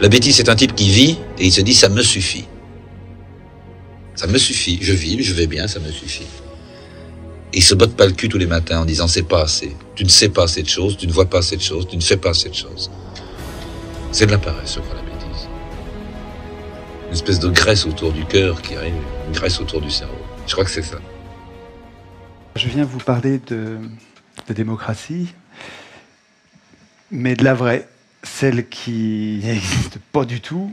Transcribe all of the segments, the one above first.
La bêtise, c'est un type qui vit et il se dit « ça me suffit ». Ça me suffit, je vis, je vais bien, ça me suffit. Et il se botte pas le cul tous les matins en disant « c'est pas assez, tu ne sais pas assez de choses, tu ne vois pas assez de choses, tu ne fais pas assez de choses ». C'est de la paresse, je crois, la bêtise. Une espèce de graisse autour du cœur qui arrive, une graisse autour du cerveau. Je crois que c'est ça. Je viens vous parler de démocratie, mais de la vraie, celle qui n'existe pas du tout,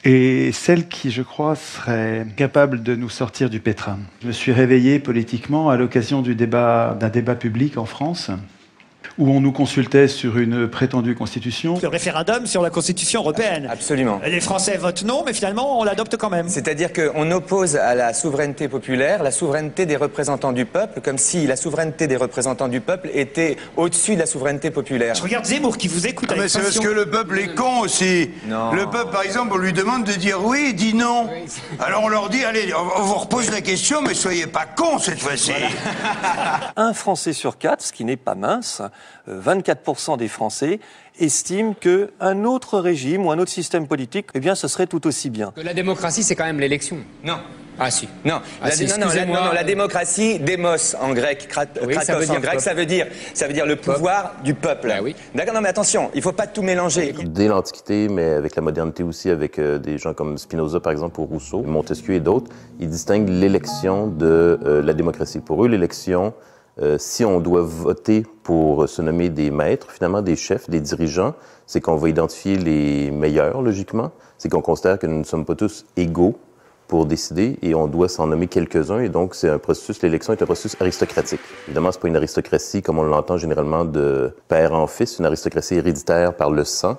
et celle qui, je crois, serait capable de nous sortir du pétrin. Je me suis réveillé politiquement à l'occasion d'un débat public en France, où on nous consultait sur une prétendue constitution. Le référendum sur la constitution européenne. Absolument. Les Français votent non, mais finalement, on l'adopte quand même. C'est-à-dire qu'on oppose à la souveraineté populaire la souveraineté des représentants du peuple, comme si la souveraineté des représentants du peuple était au-dessus de la souveraineté populaire. Je regarde Zemmour qui vous écoute avec mais c'est parce passion. que le peuple est con aussi. Non. Le peuple, par exemple, on lui demande de dire oui, il dit non. Alors on leur dit, allez, on vous repose la question, mais soyez pas cons cette fois-ci. Un Français sur 4, ce qui n'est pas mince, 24% des Français estiment qu'un autre régime ou un autre système politique, eh bien, ce serait tout aussi bien. La démocratie, c'est quand même l'élection. Non. Ah si. Non, la démocratie, démos en grec, oui, kratos ça veut dire en grec, ça veut dire le pouvoir du peuple. Ben oui. D'accord, non mais attention, il ne faut pas tout mélanger. Dès l'Antiquité, mais avec la modernité aussi, avec des gens comme Spinoza par exemple, ou Rousseau, Montesquieu et d'autres, ils distinguent l'élection de la démocratie. Pour eux, l'élection, si on doit voter pour se nommer des maîtres, finalement des chefs, des dirigeants, c'est qu'on va identifier les meilleurs, logiquement. C'est qu'on considère que nous ne sommes pas tous égaux pour décider et on doit s'en nommer quelques-uns. Et donc, c'est un processus, l'élection est un processus aristocratique. Évidemment, c'est pas une aristocratie comme on l'entend généralement de père en fils, une aristocratie héréditaire par le sang,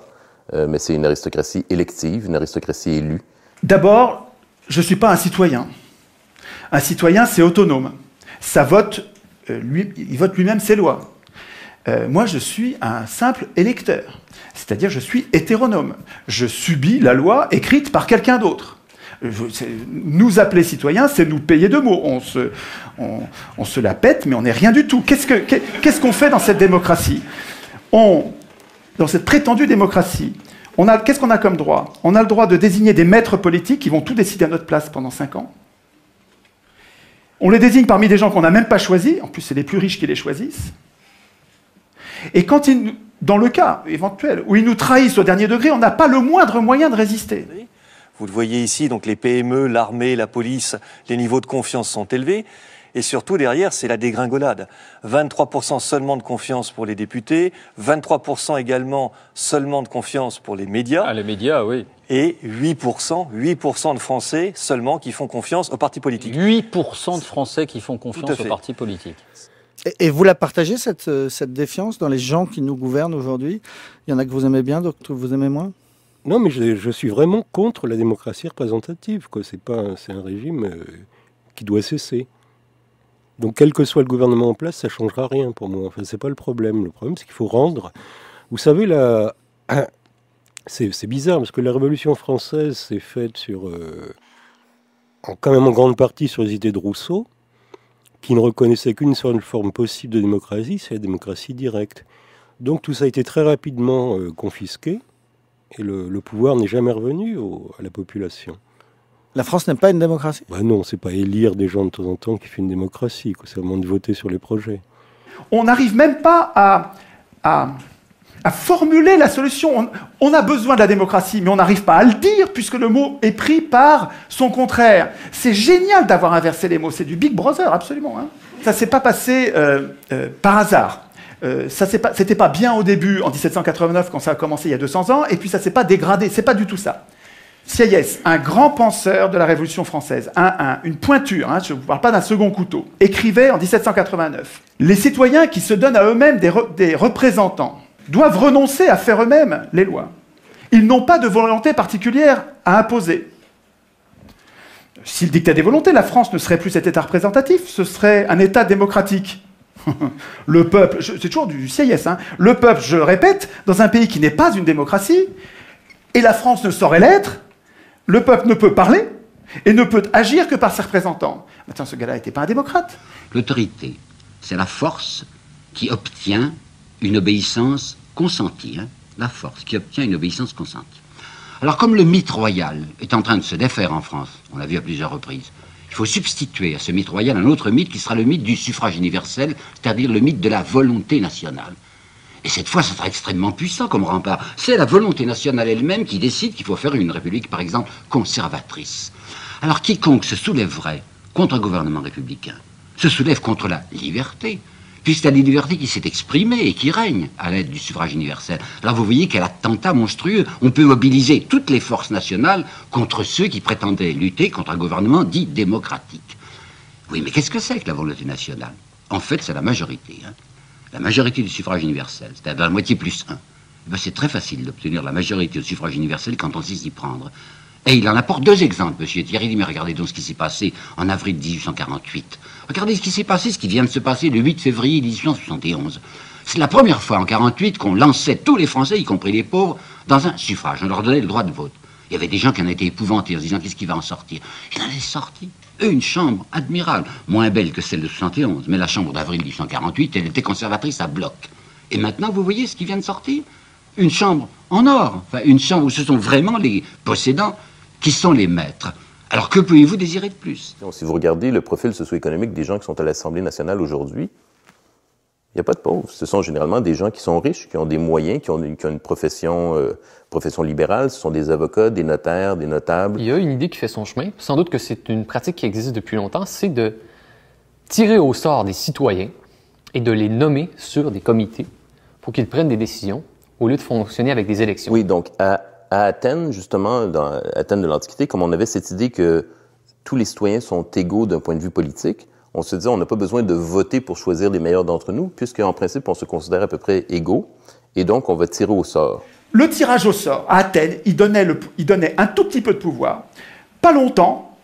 mais c'est une aristocratie élective, une aristocratie élue. D'abord, je ne suis pas un citoyen. Un citoyen, c'est autonome. Ça vote, il vote lui-même ses lois. Moi, je suis un simple électeur. C'est-à-dire, je suis hétéronome. Je subis la loi écrite par quelqu'un d'autre. Nous appeler citoyens, c'est nous payer de mots. On se la pète, mais on n'est rien du tout. Qu'est-ce qu'on fait dans cette démocratie? Dans cette prétendue démocratie, qu'est-ce qu'on a comme droit? On a le droit de désigner des maîtres politiques qui vont tout décider à notre place pendant 5 ans. On les désigne parmi des gens qu'on n'a même pas choisis. En plus, c'est les plus riches qui les choisissent. Et quand dans le cas éventuel où ils nous trahissent au dernier degré, on n'a pas le moindre moyen de résister. Vous le voyez ici, donc les PME, l'armée, la police, les niveaux de confiance sont élevés. Et surtout, derrière, c'est la dégringolade. 23% seulement de confiance pour les députés, 23% également seulement de confiance pour les médias. Ah, les médias, oui. Et 8% de Français seulement qui font confiance aux partis politiques. 8% de Français qui font confiance aux partis politiques. Et vous la partagez, cette défiance dans les gens qui nous gouvernent aujourd'hui? Il y en a que vous aimez bien, d'autres que vous aimez moins? Non, mais je suis vraiment contre la démocratie représentative. C'est un régime qui doit cesser. Donc, quel que soit le gouvernement en place, ça ne changera rien pour moi. Enfin, c'est pas le problème. Le problème, c'est qu'il faut rendre... Vous savez, c'est bizarre, parce que la Révolution française s'est faite quand même en grande partie sur les idées de Rousseau, qui ne reconnaissait qu'une seule forme possible de démocratie, c'est la démocratie directe. Donc, tout ça a été très rapidement confisqué. Et le pouvoir n'est jamais revenu à la population. La France n'est pas une démocratie? Non, c'est pas élire des gens de temps en temps qui fait une démocratie. C'est vraiment de voter sur les projets. On n'arrive même pas à formuler la solution. On a besoin de la démocratie, mais on n'arrive pas à le dire, puisque le mot est pris par son contraire. C'est génial d'avoir inversé les mots. C'est du Big Brother, absolument. Hein. Ça ne s'est pas passé par hasard. C'était pas bien au début, en 1789, quand ça a commencé il y a 200 ans, et puis ça s'est pas dégradé. C'est pas du tout ça. Sieyès, un grand penseur de la Révolution française, une pointure, je ne vous parle pas d'un second couteau, écrivait en 1789 « Les citoyens qui se donnent à eux-mêmes des représentants doivent renoncer à faire eux-mêmes les lois. Ils n'ont pas de volonté particulière à imposer. S'ils dictaient des volontés, la France ne serait plus cet État représentatif, ce serait un État démocratique. » Le peuple, c'est toujours du Sieyès, le peuple, je le répète, dans un pays qui n'est pas une démocratie, et la France ne saurait l'être, le peuple ne peut parler et ne peut agir que par ses représentants. Attends, ce gars-là n'était pas un démocrate. L'autorité, c'est la force qui obtient une obéissance consentie. La force qui obtient une obéissance consentie. Alors comme le mythe royal est en train de se défaire en France, on l'a vu à plusieurs reprises, il faut substituer à ce mythe royal un autre mythe qui sera le mythe du suffrage universel, c'est-à-dire le mythe de la volonté nationale. Et cette fois, ça sera extrêmement puissant comme rempart. C'est la volonté nationale elle-même qui décide qu'il faut faire une république, par exemple, conservatrice. Alors quiconque se soulèverait contre un gouvernement républicain se soulève contre la liberté, puisque c'est la liberté qui s'est exprimée et qui règne à l'aide du suffrage universel. Alors vous voyez quel attentat monstrueux. On peut mobiliser toutes les forces nationales contre ceux qui prétendaient lutter contre un gouvernement dit démocratique. Oui, mais qu'est-ce que c'est que la volonté nationale? En fait, c'est la majorité. La majorité du suffrage universel, c'est-à-dire la moitié plus 1. C'est très facile d'obtenir la majorité au suffrage universel quand on sait s'y prendre. Et il en apporte deux exemples, monsieur Thierry dit, mais regardez donc ce qui s'est passé en avril 1848. Regardez ce qui s'est passé, ce qui vient de se passer le 8 février 1871. C'est la première fois en 48 qu'on lançait tous les Français, y compris les pauvres, dans un suffrage. On leur donnait le droit de vote. Il y avait des gens qui en étaient épouvantés en se disant, qu'est-ce qui va en sortir? Il en est sorti. Une chambre admirable, moins belle que celle de 71, mais la chambre d'avril 1848, elle était conservatrice à bloc. Et maintenant, vous voyez ce qui vient de sortir? Une chambre en or, enfin une chambre où ce sont vraiment les possédants qui sont les maîtres. Alors que pouvez-vous désirer de plus? Si vous regardez le profil socio-économique des gens qui sont à l'Assemblée nationale aujourd'hui, il n'y a pas de pauvres. Ce sont généralement des gens qui sont riches, qui ont des moyens, qui ont une profession libérale. Ce sont des avocats, des notaires, des notables. Il y a une idée qui fait son chemin. Sans doute que c'est une pratique qui existe depuis longtemps, c'est de tirer au sort des citoyens et de les nommer sur des comités pour qu'ils prennent des décisions au lieu de fonctionner avec des élections. Oui, donc à Athènes, justement, dans Athènes de l'Antiquité, comme on avait cette idée que tous les citoyens sont égaux d'un point de vue politique, on se disait on n'a pas besoin de voter pour choisir les meilleurs d'entre nous, puisqu'en principe, on se considère à peu près égaux, et donc on va tirer au sort. Le tirage au sort, à Athènes, il donnait un tout petit peu de pouvoir, pas longtemps,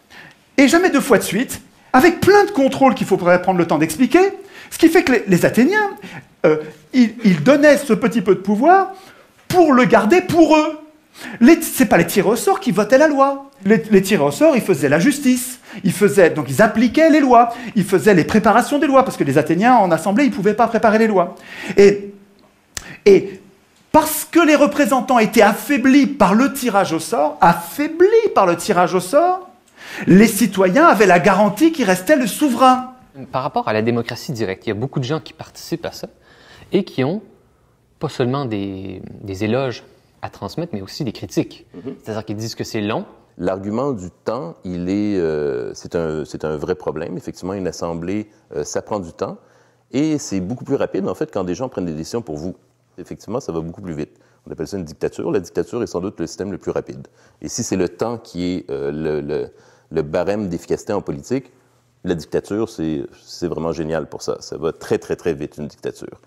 et jamais 2 fois de suite, avec plein de contrôles qu'il faudrait prendre le temps d'expliquer, ce qui fait que les Athéniens, ils donnaient ce petit peu de pouvoir pour le garder pour eux. C'est pas les tirés au sort qui votaient la loi. Les tirés au sort, ils faisaient la justice. Donc ils appliquaient les lois. Ils faisaient les préparations des lois, parce que les Athéniens, en assemblée, ils ne pouvaient pas préparer les lois. Et parce que les représentants étaient affaiblis par le tirage au sort, les citoyens avaient la garantie qu'il restait le souverain. Par rapport à la démocratie directe, il y a beaucoup de gens qui participent à ça et qui ont pas seulement des éloges à transmettre, mais aussi des critiques. C'est-à-dire qu'ils disent que c'est long. L'argument du temps, c'est un vrai problème. Effectivement, une assemblée, ça prend du temps. Et c'est beaucoup plus rapide, en fait, quand des gens prennent des décisions pour vous. Effectivement, ça va beaucoup plus vite. On appelle ça une dictature. La dictature est sans doute le système le plus rapide. Et si c'est le temps qui est le barème d'efficacité en politique, la dictature, c'est vraiment génial pour ça. Ça va très, très, très vite, une dictature.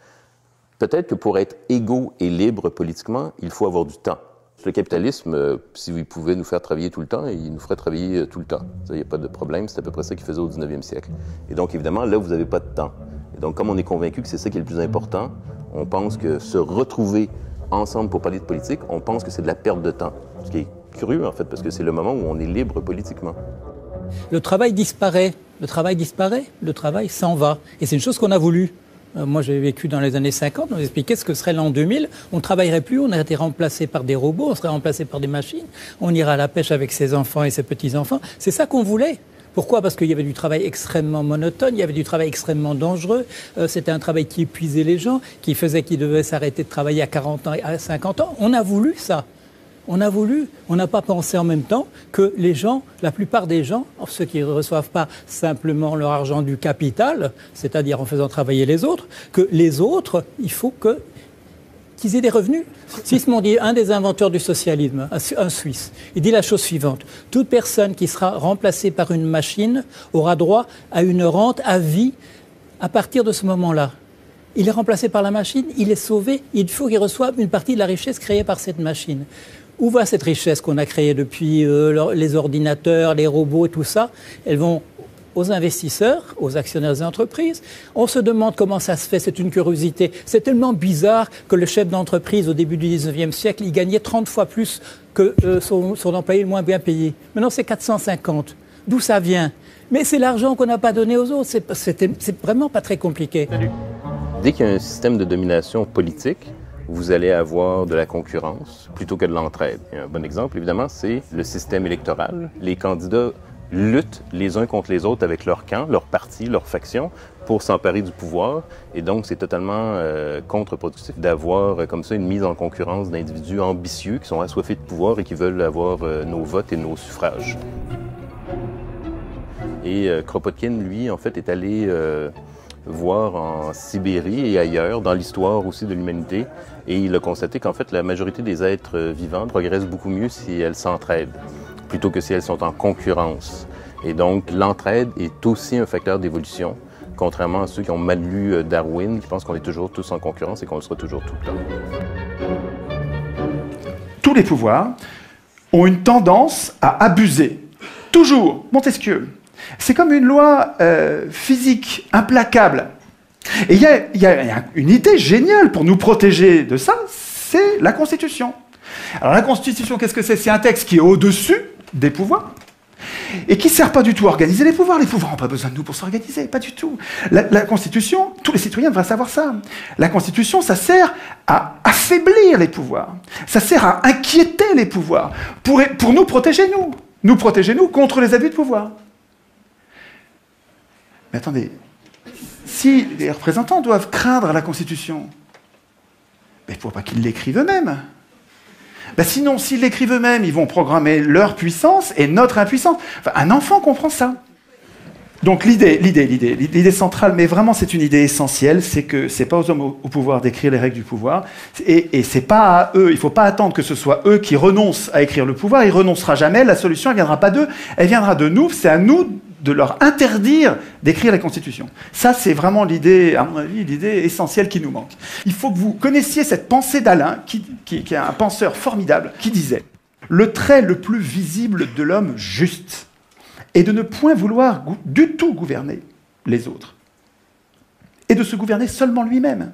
Peut-être que pour être égaux et libres politiquement, il faut avoir du temps. Le capitalisme, s'il pouvait nous faire travailler tout le temps, il nous ferait travailler tout le temps. Il n'y a pas de problème, c'est à peu près ça qu'il faisait au 19e siècle. Et donc, évidemment, là, vous n'avez pas de temps. Et donc, comme on est convaincu que c'est ça qui est le plus important, on pense que se retrouver ensemble pour parler de politique, on pense que c'est de la perte de temps. Ce qui est curieux, en fait, parce que c'est le moment où on est libre politiquement. Le travail disparaît. Le travail s'en va. Et c'est une chose qu'on a voulu. Moi, j'ai vécu dans les années 50, on expliquait ce que serait l'an 2000. On ne travaillerait plus, on aurait été remplacé par des robots, on serait remplacé par des machines. On ira à la pêche avec ses enfants et ses petits-enfants. C'est ça qu'on voulait. Pourquoi? Parce qu'il y avait du travail extrêmement monotone, il y avait du travail extrêmement dangereux. C'était un travail qui épuisait les gens, qui faisait qu'ils devaient s'arrêter de travailler à 40 ans et à 50 ans. On a voulu ça. On n'a pas pensé en même temps que les gens, la plupart des gens, ceux qui ne reçoivent pas simplement leur argent du capital, c'est-à-dire en faisant travailler les autres, que les autres, il faut qu'ils aient des revenus. Sismondi dit, un des inventeurs du socialisme, un Suisse, il dit la chose suivante. Toute personne qui sera remplacée par une machine aura droit à une rente à vie à partir de ce moment-là. Il est remplacé par la machine, il est sauvé, il faut qu'il reçoive une partie de la richesse créée par cette machine. Où va cette richesse qu'on a créée depuis les ordinateurs, les robots et tout ça? Elles vont aux investisseurs, aux actionnaires des entreprises. On se demande comment ça se fait, c'est une curiosité. C'est tellement bizarre que le chef d'entreprise au début du 19e siècle, il gagnait 30 fois plus que son employé le moins bien payé. Maintenant, c'est 450. D'où ça vient? Mais c'est l'argent qu'on n'a pas donné aux autres. C'est vraiment pas très compliqué. Dès qu'il y a un système de domination politique, vous allez avoir de la concurrence plutôt que de l'entraide. Un bon exemple, évidemment, c'est le système électoral. Les candidats luttent les uns contre les autres avec leur camp, leur parti, leur faction pour s'emparer du pouvoir. Et donc, c'est totalement contre-productif d'avoir comme ça une mise en concurrence d'individus ambitieux qui sont assoiffés de pouvoir et qui veulent avoir nos votes et nos suffrages. Et Kropotkin, lui, en fait, est allé voir en Sibérie et ailleurs, dans l'histoire aussi de l'humanité, et il a constaté qu'en fait, la majorité des êtres vivants progressent beaucoup mieux si elles s'entraident, plutôt que si elles sont en concurrence. Et donc, l'entraide est aussi un facteur d'évolution, contrairement à ceux qui ont mal lu Darwin, qui pensent qu'on est toujours tous en concurrence et qu'on le sera toujours tout le temps. Tous les pouvoirs ont une tendance à abuser. Toujours. Montesquieu. C'est comme une loi physique implacable. Et il y a une idée géniale pour nous protéger de ça, c'est la Constitution. Alors la Constitution, qu'est-ce que c'est? C'est un texte qui est au-dessus des pouvoirs et qui ne sert pas du tout à organiser les pouvoirs. Les pouvoirs n'ont pas besoin de nous pour s'organiser, pas du tout. La Constitution, tous les citoyens devraient savoir ça. La Constitution, ça sert à affaiblir les pouvoirs. Ça sert à inquiéter les pouvoirs pour nous protéger, nous. Nous protéger, nous, contre les abus de pouvoir. Mais attendez, si les représentants doivent craindre la Constitution, il ne faut pas qu'ils l'écrivent eux-mêmes. Sinon, s'ils l'écrivent eux-mêmes, ils vont programmer leur puissance et notre impuissance. Enfin, un enfant comprend ça. Donc l'idée centrale, mais vraiment c'est une idée essentielle, c'est que c'est pas aux hommes au pouvoir d'écrire les règles du pouvoir, et c'est pas à eux, il faut pas attendre que ce soit eux qui renoncent à écrire le pouvoir, ils renoncera jamais, la solution elle viendra pas d'eux, elle viendra de nous, c'est à nous de leur interdire d'écrire la Constitution. Ça, c'est vraiment l'idée, à mon avis, l'idée essentielle qui nous manque. Il faut que vous connaissiez cette pensée d'Alain, qui est un penseur formidable, qui disait « Le trait le plus visible de l'homme juste est de ne point vouloir du tout gouverner les autres, et de se gouverner seulement lui-même.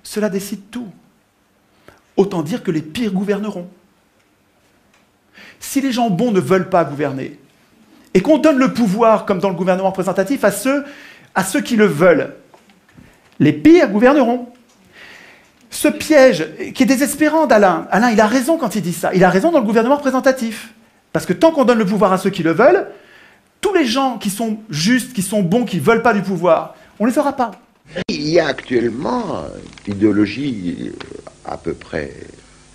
Cela décide tout. Autant dire que les pires gouverneront. Si les gens bons ne veulent pas gouverner, et qu'on donne le pouvoir, comme dans le gouvernement représentatif, à ceux qui le veulent, les pires gouverneront. Ce piège, qui est désespérant d'Alain, Alain, il a raison quand il dit ça, il a raison dans le gouvernement représentatif. Parce que tant qu'on donne le pouvoir à ceux qui le veulent, tous les gens qui sont justes, qui sont bons, qui ne veulent pas du pouvoir, on ne les aura pas. Il y a actuellement une idéologie à peu près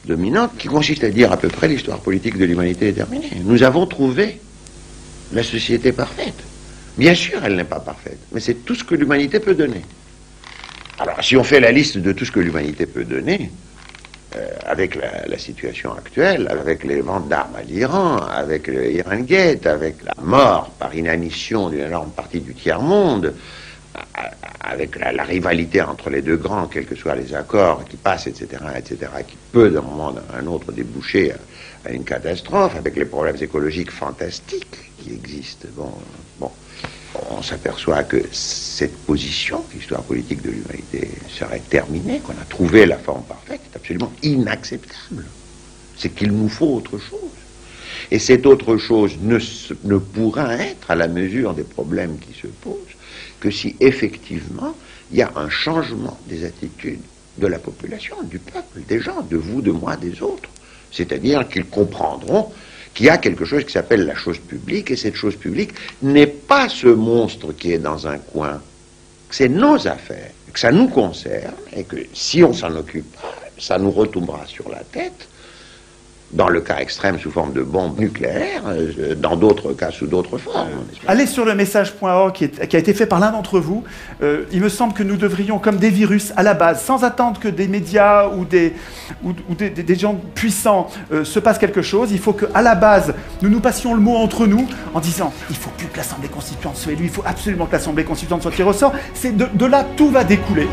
dominante qui consiste à dire à peu près l'histoire politique de l'humanité est terminée. Nous avons trouvé la société parfaite. Bien sûr, elle n'est pas parfaite, mais c'est tout ce que l'humanité peut donner. Alors, si on fait la liste de tout ce que l'humanité peut donner, avec la situation actuelle, avec les ventes d'armes à l'Iran, avec le Iran Gate, avec la mort par inanition d'une énorme partie du tiers-monde, avec la rivalité entre les deux grands, quels que soient les accords qui passent, etc., qui peut d'un moment à un autre déboucher à une catastrophe, avec les problèmes écologiques fantastiques qui existent. Bon, on s'aperçoit que cette position, l'histoire politique de l'humanité serait terminée, qu'on a trouvé la forme parfaite, est absolument inacceptable. C'est qu'il nous faut autre chose. Et cette autre chose ne pourra être à la mesure des problèmes qui se posent que si effectivement il y a un changement des attitudes de la population, du peuple, des gens, de vous, de moi, des autres. C'est-à-dire qu'ils comprendront qu'il y a quelque chose qui s'appelle la chose publique, et cette chose publique n'est pas ce monstre qui est dans un coin, c'est nos affaires, que ça nous concerne, et que si on s'en occupe, ça nous retombera sur la tête, dans le cas extrême sous forme de bombes nucléaires, dans d'autres cas sous d'autres formes. Allez sur le message.org qui a été fait par l'un d'entre vous. Il me semble que nous devrions, comme des virus, à la base, sans attendre que des médias ou des gens puissants se passent quelque chose, il faut qu'à la base, nous passions le mot entre nous en disant « il ne faut plus que l'Assemblée constituante soit élue, il faut absolument que l'Assemblée constituante soit tirée au sort ». De là, tout va découler.